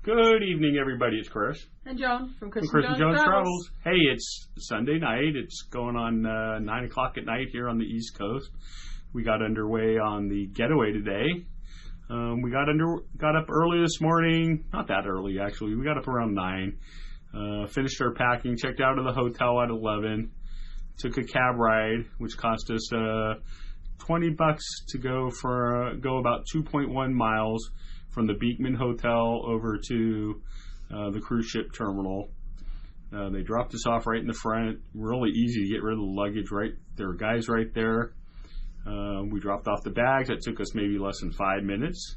Good evening, everybody. It's Chris. And Joan from Chris and Jones Jones Travels. Travels. Hey, it's Sunday night. It's going on 9 o'clock at night here on the East Coast. We got underway on the Getaway today. We got up early this morning. Not that early, actually. We got up around 9. Finished our packing. Checked out of the hotel at 11. Took a cab ride, which cost us $20 to go about 2.1 miles from the Beekman Hotel over to the cruise ship terminal. They dropped us off right in the front. Really easy to get rid of the luggage. Right, there were guys right there. We dropped off the bags. That took us maybe less than 5 minutes.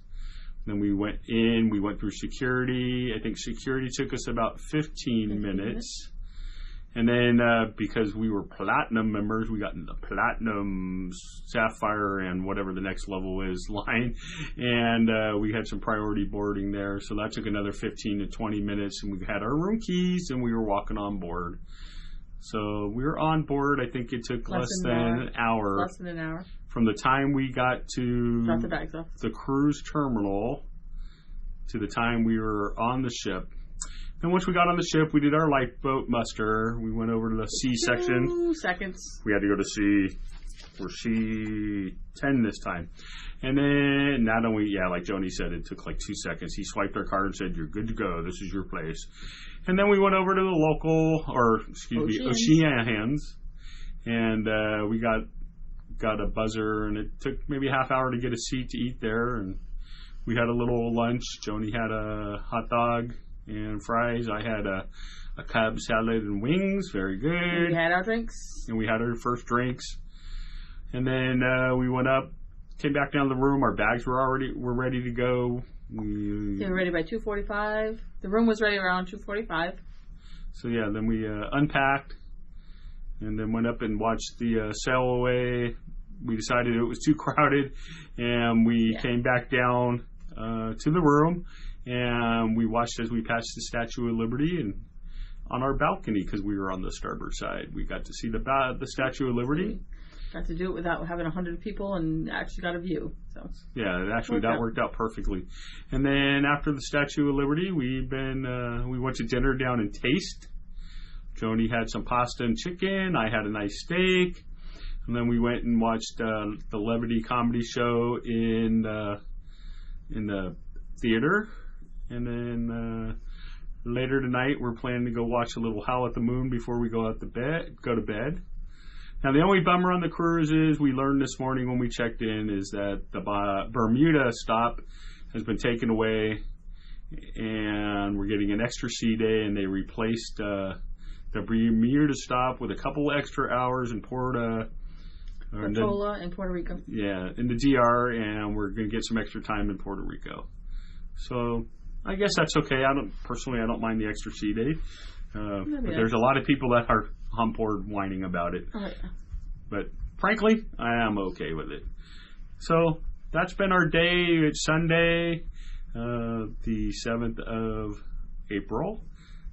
Then we went in. We went through security. I think security took us about 15 minutes. And then because we were platinum members, we got in the platinum, sapphire, and whatever the next level is line. And we had some priority boarding there. So that took another 15 to 20 minutes. And we had our room keys and we were walking on board. So we were on board. I think it took less than an hour. Less than an hour. From the time we got to Drop the bags off. The cruise terminal to the time we were on the ship. And once we got on the ship, we did our lifeboat muster. We went over to the C section. 2 seconds. We had to go to C. We're C10 this time. And then not only, like Joni said, it took like 2 seconds. He swiped our card and said, "You're good to go. This is your place." And then we went over to the local, Oceanians. And we got a buzzer, and it took maybe a half hour to get a seat to eat there. And we had a little lunch. Joni had a hot dog and fries. I had a Cobb salad and wings. Very good. And we had our drinks. And we had our first drinks. And then we went up, came back down to the room. Our bags were ready to go. They were ready by 2:45. The room was ready around 2:45. So then we unpacked and then went up and watched the sail away. We decided it was too crowded, and we came back down to the room. And we watched as we passed the Statue of Liberty, and on our balcony, because we were on the starboard side, we got to see the Statue of Liberty. Got to do it without having 100 people, and actually got a view. So that worked out perfectly. And then after the Statue of Liberty, we went to dinner down in Taste. Joni had some pasta and chicken. I had a nice steak. And then we went and watched the Levity comedy show in the theater. And then later tonight, we're planning to go watch a little Howl at the Moon before we go to bed. Now, the only bummer on the cruise is we learned this morning when we checked in is that the Bermuda stop has been taken away, and we're getting an extra sea day, and they replaced the Bermuda stop with a couple extra hours in Portola in Puerto Rico. Yeah, in the DR, and we're going to get some extra time in Puerto Rico. So I guess that's okay. I don't mind the extra sea day. But there's a lot of people that are on board whining about it. Oh, yeah. But frankly, I am okay with it. So that's been our day. It's Sunday, the 7th of April.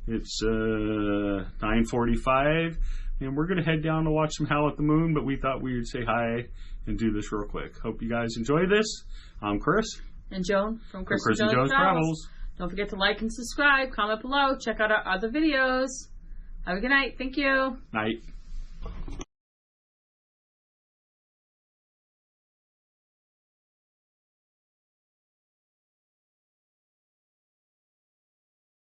It's 9:45, and we're going to head down to watch some Howl at the Moon, but we thought we would say hi and do this real quick. Hope you guys enjoy this. I'm Chris. And Joan from Chris and Jones Travels. Don't forget to like and subscribe. Comment below. Check out our other videos. Have a good night. Thank you. Night.